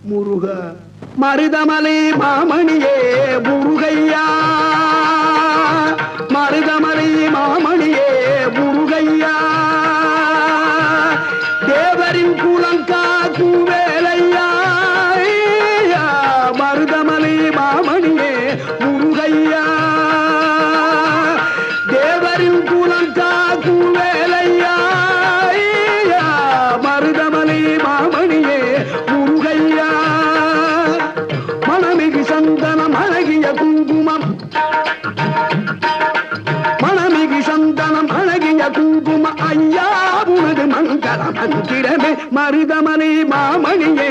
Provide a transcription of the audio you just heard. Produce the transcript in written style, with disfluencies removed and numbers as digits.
முருக மருதமலை மாமணியே முருகையா, மருதமலை மாமணியே முருகையா, தேவரின் குலங்காக்கும் வேலையா, மருதமலை மாமணியே முருகையா, தேவரின் குலங்காக்கும் வேலையா, மருதமலை மாமணியே முருகையா, மணமிகு சந்தனம் அழகிய குங்குமம், மணமிகு சந்தனம் அழகிய குங்கும ஐயா உனது மங்கள மந்திரமே மருதமலை மாமணியே